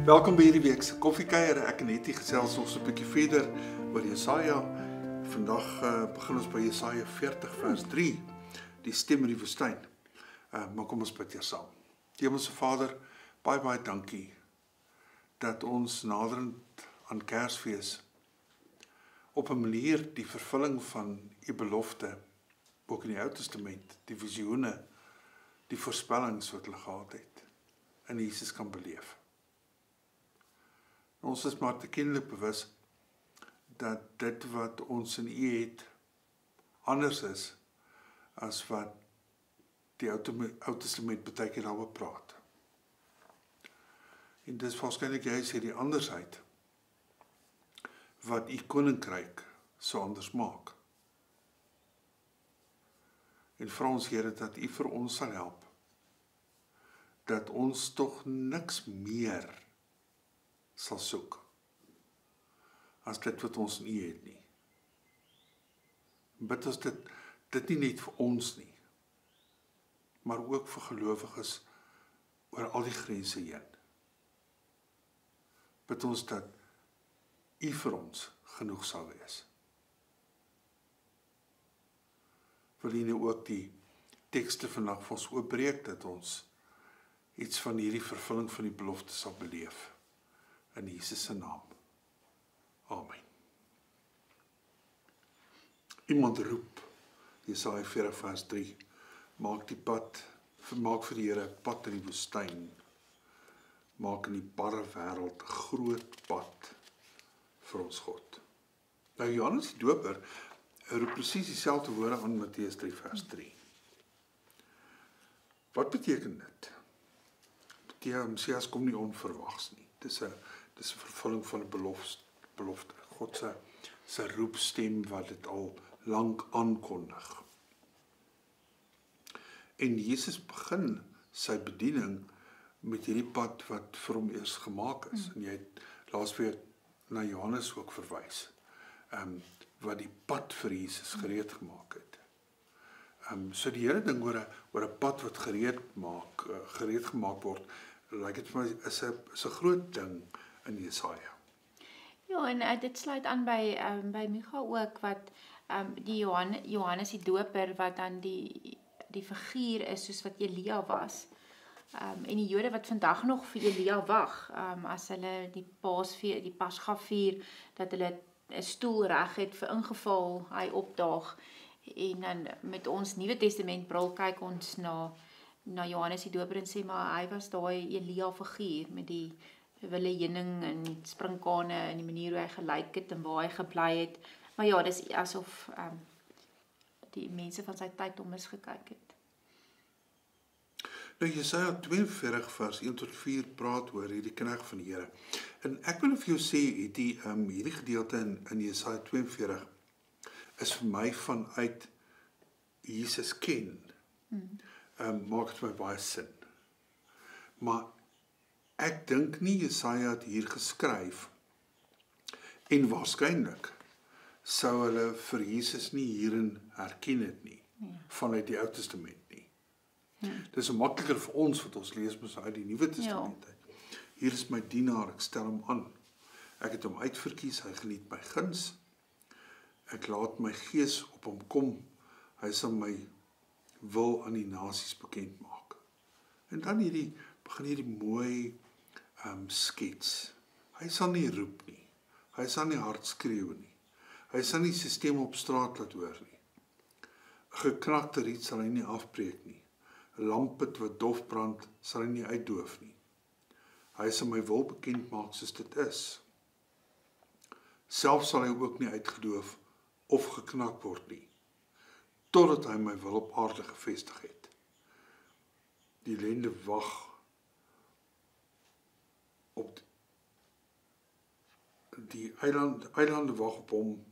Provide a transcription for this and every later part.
Welkom by hierdie week se koffiekuier. Ek en Nettie gesels nog so 'n bietjie verder oor Jesaja. Vandag begin ons by Jesaja 40 vers 3, die stem in die woestyn. Maar kom ons bid eers saam. Hemelse Vader, baie dankie dat ons naderend aan Kersfees op 'n manier die vervulling van u belofte, ook in die Ou Testament, die visioene, die voorspellings wat hulle gehad het, in Jesus kan beleef. Ons is maar te kenlik bewus dat dit wat ons in u het anders is as wat die Ou Testament baie keer daaroor praat. En dis waarskynlik juist hierdie andersheid wat u koninkryk so anders maak. En vra ons Here dat u vir ons sal help, dat ons tog niks meer sal soek as dit wat ons in u het nie. Bid ons dit nie net vir ons nie, maar ook vir gelowiges oor al die grense heen. Bid ons dat u vir ons genoeg sal wees. Wil u nou ook die tekste vandag vir ons oopbreek, dat ons iets van hierdie vervulling van die belofte sal beleef. In Jesus se naam. Amen. Iemand roep, Jesaja 40 vers 3, maak vir die Here 'n pad in die woestyn, maak in die barre wêreld 'n groot pad vir ons God. Nou Johannes die Doper roep presies dieselfde woorde aan Matteus 3 vers 3. Wat beteken dit? Die Messias kom nie onverwags nie. Dis 'n vervulling van 'n belofte. God se roepstem wat dit al lank aankondig. En Jesus begin sy bediening met hierdie pad wat vir hom eers gemaak is. En jy het laasweek na Johannes ook verwys. Wat die pad vir Jesus gereed gemaak het. So die hele ding oor 'n pad wat gereed gemaak word, lyk dit vir my is 'n groot ding in Jesaja. Ja, en dit sluit aan by Micha ook, wat die Johannes die Doper, wat dan die figuur is soos wat Elia was. En die Jode wat vandag nog vir Elia wag, as hulle die Pasga vier, dat hulle 'n stoel reg het vir ingeval hy opdaag. En dan met ons Nuwe Testament bril kyk ons na Johannes die Doper en sê, maar hy was daai Elia figuur met die wille heuning en sprinkane en die manier hoe hy gelyk het en waar hy gebly het. Maar ja, dis asof die mense van sy tyd hom misgekyk het. Nou Jesaja 42 vers 1 tot 4 praat oor hierdie knegt van die Here. En ek wil vir jou sê, hierdie gedeelte in Jesaja 42 is vir my vanuit Jesus ken. Maak dit vir my baie sin. Maar ek dink nie Jesaja het hier geskryf en waarskynlik sou hulle vir Jesus nie hierin herken het nie, vanuit die Ou Testament nie. Dit is makliker vir ons wat ons lees mos uit die Nuwe Testament uit. Hier is my dienaar, ek stel hom aan. Ek het hom uitverkies, hy geniet my guns. Ek laat my gees op hom kom, hy sal my wil aan die nasies bekend maak. En dan begin hierdie mooi skets. Hy sal nie roep nie, hy sal nie hard skreeu nie, hy sal nie sy stem op straat laat hoor nie. 'n Geknakte riet sal hy nie afbreek nie, 'n lampet wat dof brand sal hy nie uitdoof nie. Hy sal my wil bekend maak soos dit is. Self sal hy ook nie uitgedoof of geknak word nie, totdat hy my wil op aarde gevestig het. Die ellende wag op die eilande wag op hom,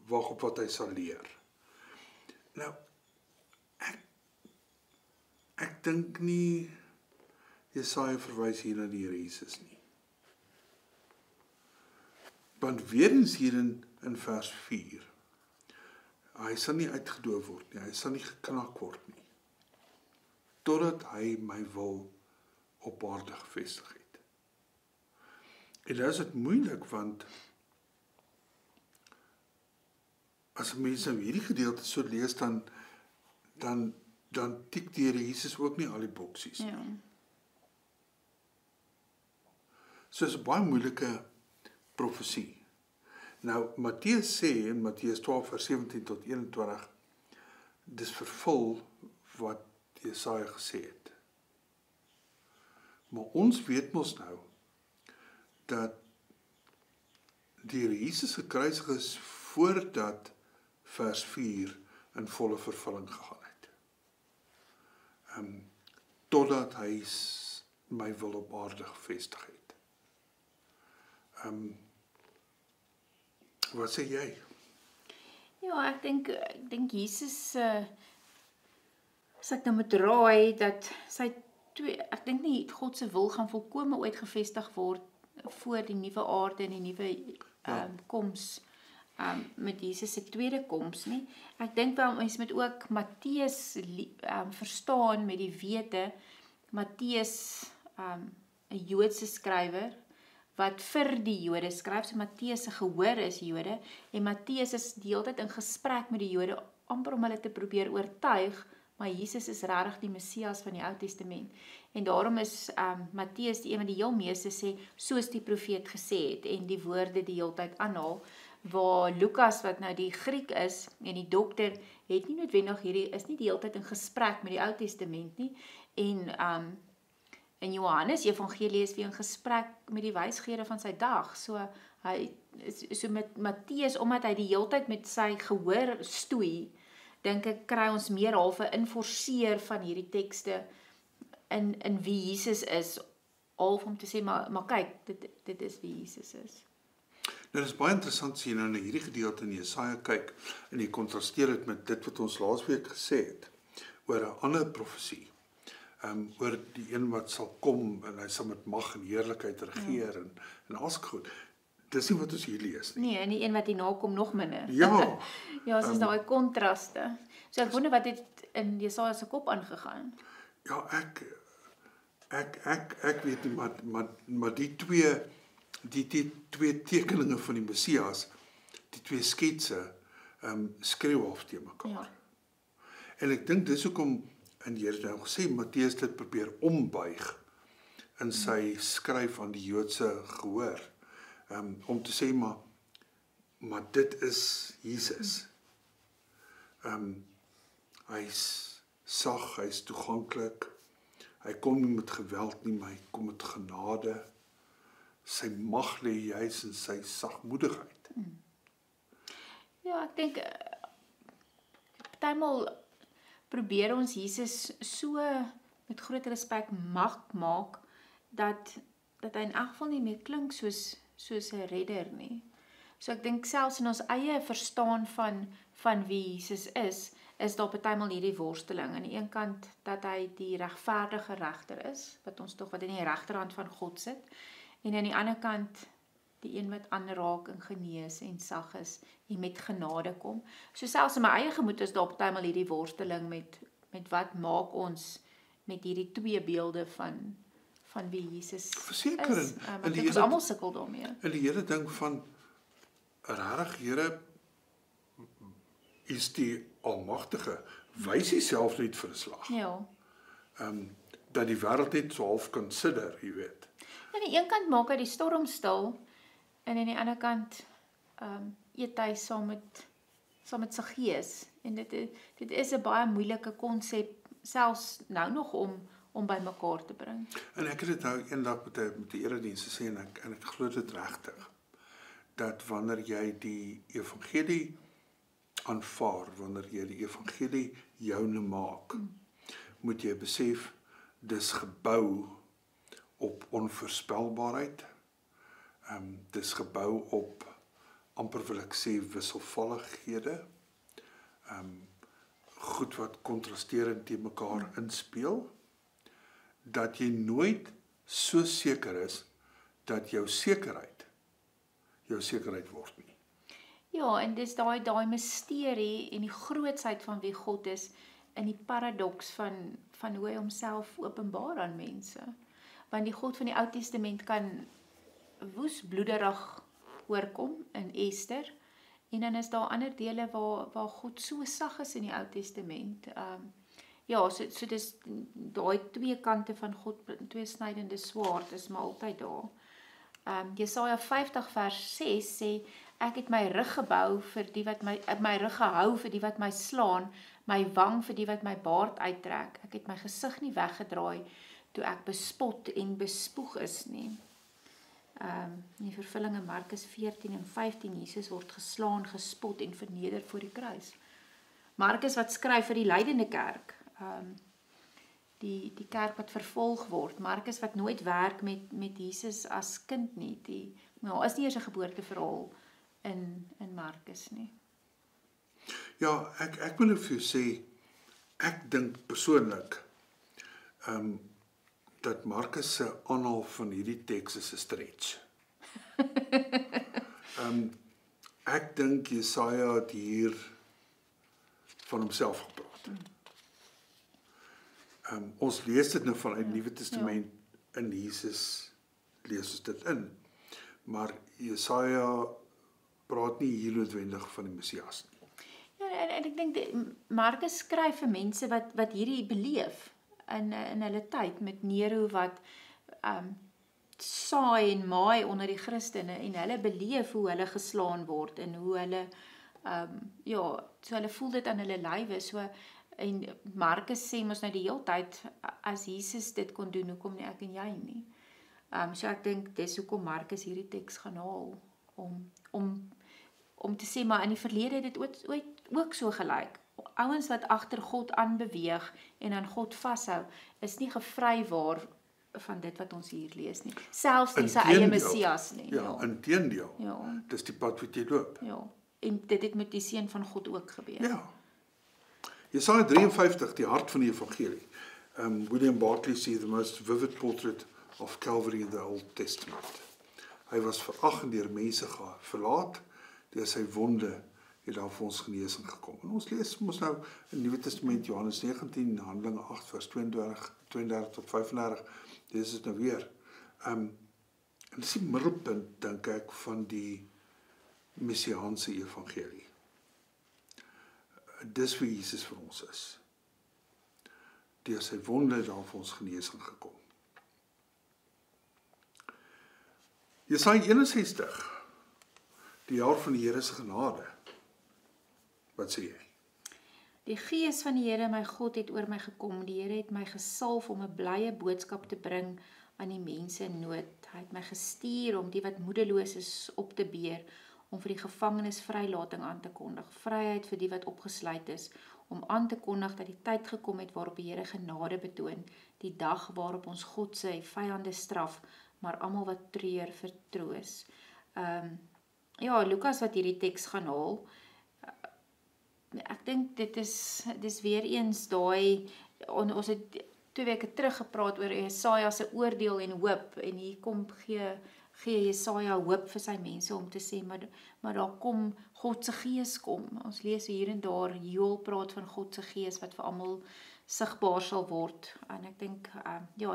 wag op wat hy sal leer. Nou, ek dink nie Jesaja verwys hier na die Here Jesus nie. Want weer eens hier in vers 4, hy sal nie uitgedoof word nie, hy sal nie geknak word nie, totdat hy my wil op aarde gevestig het. En dit is dit moeilik, want as mense nou hierdie gedeelte so lees, dan tik die Here Jesus ook nie al die boksies. Ja. So is 'n baie moeilike profesie. Nou, Matteus sê in Matteus 12 vers 17 tot 21, dis vervul wat Jesaja gesê het. Maar ons weet mos nou, dat die Here Jesus gekruisig is voordat vers 4 in volle vervulling gegaan het. Totdat hy my wil op aarde gevestig het. Wat sê jy? Ja, ek dink Jesus as ek nou moet raai dat ek dink nie God se wil gaan volkome ooit gevestig word voor die nuwe aarde en die nuwe koms met Jesus se tweede koms nie. Ek dink wel mense moet ook Matteus verstaan met die wete Matteus 'n Joodse skrywer wat vir die Jode skryf, so Matteus se gehoor is Jode, en Matteus is die hele tyd in gesprek met die Jode, amper om hulle te probeer oortuig, maar Jesus is regtig die Messias van die Ou Testament. En daarom is Matteus die een wat die heel meeste sê, soos die profeet gesê het, en die woorde die hele tyd aanhaal, waar Lukas, wat nou die Griek is, en die dokter, het nie noodwendig is nie die hele tyd in gesprek met die Ou Testament nie, en in Johannes Evangelie is weer in gesprek met die wysgere van sy dag. So met Matteus, omdat hy die hele tyd met sy gehoor stoei, dink ek kry ons meer half 'n inforceer van hierdie tekste in wie Jesus is, half om te sê, maar kyk, dit is wie Jesus is. Nou, dit is baie interessant as jy nou na hierdie gedeelte in Jesaja kyk, en jy kontrasteer dit met dit wat ons laasweek gesê het, oor 'n ander profesie. Oor die een wat sal kom, en hy sal met mag en heerlikheid regeer, en alles goed. Dis nie wat ons hier lees nie. Nee, en die een wat hierna kom nog minder. Ja. Ja, soos daai kontraste. So ek wonder wat het in Jesaja se kop aangegaan. Ja, ek weet nie, maar die twee tekeninge van die Messias, die twee sketse, skreeu af te mekaar. Ja. En ek dink dis hoekom, en die Here het nou gesê, Matteus dit probeer ombuig in sy skryf aan die Joodse gehoor, om te sê, maar dit is Jesus. Hy's sag, hy's toeganklik, hy kom nie met geweld nie, maar hy kom met genade, sy mag lê juis in sy sagmoedigheid. Ja, ek dink, partymal probeer ons Jesus so met groot respek maak, dat hy in elk geval nie meer klink soos 'n redder nie. So ek dink selfs in ons eie verstaan van wie Jesus is daar partymal hierdie worsteling. Aan die een kant dat hy die regverdige regter is, wat in die regterhand van God sit, en aan die ander kant die een wat aanraak en genees en sag is en met genade kom. So selfs in my eie gemoed is daar partymal hierdie worsteling met wat maak ons met hierdie twee beelde van wie Jesus Verseker, is. Ek dink ons almal sukkel daarmee. En die hele ding van, regtig, Here is die Almagtige, wys homself net vir 'n slag. Ja. Dat die wêreld net so half consider, jy weet. Aan die een kant maak hy die storm stil, en aan die ander kant eet hy saam met sy gees. En dit is 'n baie moeilike konsep, selfs nou nog om by mekaar te bring. En ek het dit nou eendag met die erediens gesê, en ek glo dit regtig, dat wanneer jy die evangelie aanvaar, wanneer jy die evangelie joune maak, moet jy besef, dis gebou op onvoorspelbaarheid, dis gebou op, amper wil ek sê, wisselvallighede, goed wat kontrasterend teen mekaar inspeel, dat jy nooit so seker is, dat jou sekerheid word nie. Ja, en dis daai misterie en die grootsheid van wie God is, in die paradoks van hoe hy homself openbaar aan mense. Want die God van die Ou Testament kan woes bloederig oorkom in Ester. En dan is daar ander dele waar God so sag is in die Ou Testament. Ja, so dis daai twee kante van God, twee snydende swaard is maar altyd daar. Jesaja 50 vers 6 sê, ek het my rug gebou vir die wat my rug gehou vir die wat my slaan, my wang vir die wat my baard uittrek. Ek het my gesig nie weggedraai toe ek bespot en bespoeg is nie. Die vervulling in Markus 14 en 15, Jesus word geslaan, gespot en verneder voor die kruis. Markus wat skryf vir die lydende kerk, die kerk wat vervolg word, Markus wat nooit werk met Jesus as kind nie, is nie eers 'n geboorteverhaal in Markus nie. Ja, ek wil vir jou sê, ek dink persoonlik, dat Markus se aanhaal van hierdie teks is 'n stretch. Ek dink Jesaja het hier van homself gepraat. Ons lees dit nou vanuit die Nuwe Testament, in Jesus lees ons dit in. Maar Jesaja praat nie hier noodwendig van die Messias nie. Ja, en ek dink Markus skryf vir mense wat hierdie beleef in hulle tyd met Nero wat saai en maai onder die Christene en hulle beleef hoe hulle geslaan word en hoe hulle so hulle voel dit aan hulle lywe. So en Markus sê mos nou die hele tyd, as Jesus dit kon doen, hoekom nie ek en jy nie? So ek dink dis hoekom Markus hierdie teks gaan haal om te sê, maar in die verlede het dit ooit ook so gelyk. Ouens wat agter God aanbeweeg en aan God vashou, is nie gevrywaar van dit wat ons hier lees nie. Selfs nie sy eie Messias nie. Ja, inteendeel. Ja. Dis die pad wat jy loop. Ja. En dit het met die seun van God ook gebeur. Ja. Jesaja 53, die hart van die evangelie. William Barclay sê the most vivid portrait of Calvary in the Old Testament. Hy was verag en deur mense verlaat, deur sy wonde het daar vir ons genesing gekom. En ons lees mos nou in Nuwe Testament, Johannes 19, Handelinge 8 vers 32 tot 35. Dis is nou weer. En dis die middelpunt, dink ek, van die messiaanse evangelie. Dis wie Jesus vir ons is. Deur sy wonde het daar vir ons genesing gekom. Jesaja 61, die jaar van die Here se genade. Wat sê jy? Die Gees van die Here my God het oor my gekom. Die Here het my gesalf om 'n blye boodskap te bring aan die mense in nood. Hy het my gestuur om die wat moedeloos is op te beer, om vir die gevangenes vrylating aan te kondig, vryheid vir die wat opgesluit is, om aan te kondig dat die tyd gekom het waarop die Here genade betoon, die dag waarop ons God sy vyande straf, maar almal wat treur vertroos. Lukas wat hierdie teks gaan haal, ek dink dis weer eens daai, ons het 2 weke terug gepraat oor Jesaja se oordeel en hoop, en hier kom gee Jesaja hoop vir sy mense om te sê, maar daar kom God se Gees kom. Ons lees hier en daar, Joël praat van God se Gees wat vir almal sigbaar sal word, en ek dink,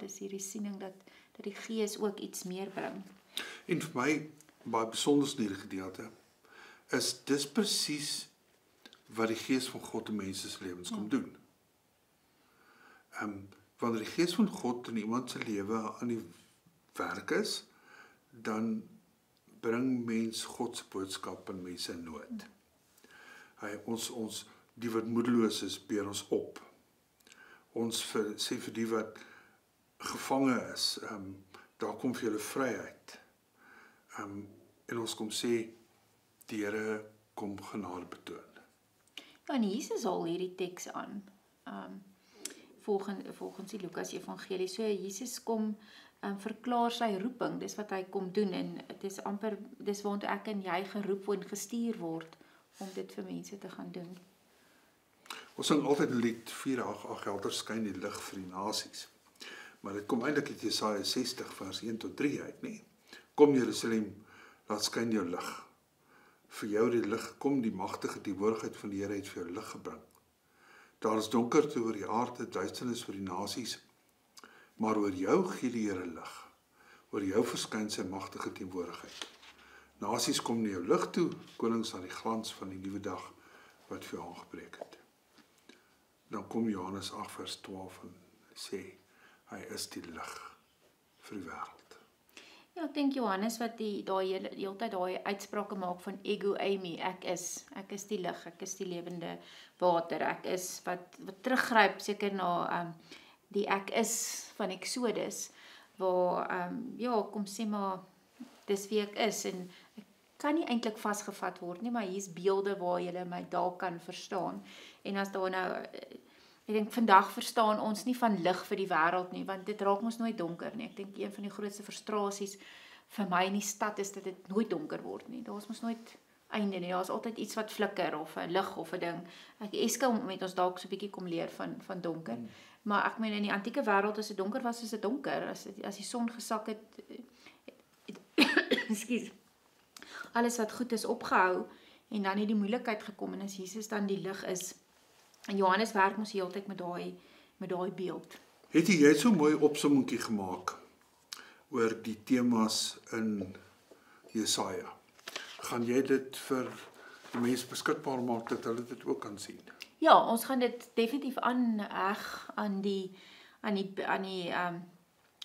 dis hierdie siening dat die Gees ook iets meer bring. En vir my, baie besonder in hierdie gedeelte, is dis presies wat die Gees van God in mense se lewens kom doen. Wanneer die Gees van God in iemand se lewe aan die werk is, dan bring mens God se boodskap aan mense in nood. Ons die wat moedeloos is, beer ons op. Ons sê vir die wat gevange is, daar kom vir julle vryheid. En ons kom sê, die Here kom genade betoon. Ja, en Jesus haal hierdie teks aan, volgens die Lukas evangelie. So Jesus kom verklaar sy roeping, dis wat hy kom doen, en dis waartoe ek en jy geroep en gestuur word, om dit vir mense te gaan doen. Ons sing altyd 'n lied, 4:8 helder skyn die lig vir die nasies. Maar dit kom eintlik uit Jesaja 60 vers 1 tot 3 uit, nie? Kom Jerusalem, laat skyn jou lig. Vir jou die lig kom, die magtige teenwoordigheid van die Here het vir jou lig gebring. Daar is donkerte oor die aarde, duisternis vir die nasies, maar oor jou gee die Here lig. oor jou verskyn sy magtige teenwoordigheid. Nasies kom na jou lig toe, konings aan die glans van die nuwe dag wat vir jou aangebreek het. Dan kom Johannes 8 vers 12 en sê, hy is die lig vir die wêreld. Ja, ek dink Johannes wat daai hele tyd daai uitsprake maak van ego eimi, ek is die lig, ek is die lewende water, ek is wat teruggryp seker na die ek is van Exodus, waar kom sê maar dis wie ek is en ek kan nie eintlik vasgevat word nie, maar hier's beelde waar jy my dalk kan verstaan. En as daar nou ek dink vandag verstaan ons nie van lig vir die wêreld nie, want dit raak ons nooit donker nie. Ek dink een van die grootste frustrasies vir my in die stad is dat dit nooit donker word nie. Daar's mos nooit einde nie. Daar's altyd iets wat flikker of 'n lig of 'n ding. Eska met ons dalk so 'n bietjie kom leer van donker. Maar ek meen in die antieke wêreld as dit donker was, is dit donker. As die son gesak het, ekskuus. Alles wat goed is opgehou en dan het die moeilikheid gekom en as Jesus dan die lig is. En Johannes werk mos heeltyd met daai beeld. Het jy so mooi opsommingkie gemaak oor die temas in Jesaja? Gaan jy dit vir die mense beskikbaar maak dat hulle dit ook kan sien? Ja, ons gaan dit definitief aanheg aan die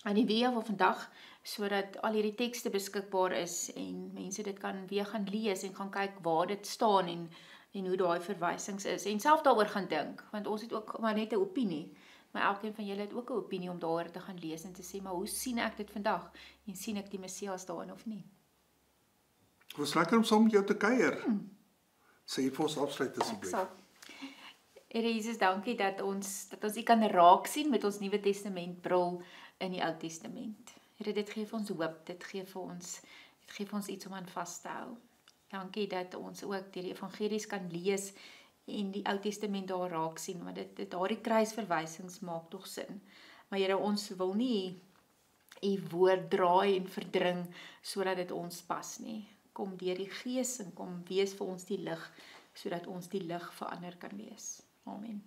video van vandag, sodat al hierdie tekste beskikbaar is en mense dit kan weer gaan lees en gaan kyk waar dit staan en hoe daai verwysings is en self daaroor gaan dink, want ons het ook maar net 'n opinie, maar elkeen van julle het ook 'n opinie om daaroor te gaan lees en te sê, maar hoe sien ek dit vandag en sien ek die Messias daarin of nie? Het was lekker om saam met jou te kuier. Sê vir ons afsluit asseblief. Here Jesus, dankie dat ons U kan raak sien met ons Nuwe Testament bril in die Ou Testament. Here, dit gee vir ons hoop, dit gee vir ons iets om aan vas te hou. Dankie dat ons ook deur die evangelies kan lees en die Ou Testament daar raak sien, want daardie kruisverwysings maak tog sin. Maar Here, ons wil nie U woord draai en verdring sodat dit ons pas nie. Kom deur die Gees en kom wees vir ons die lig, sodat ons die lig vir ander kan wees. Amen.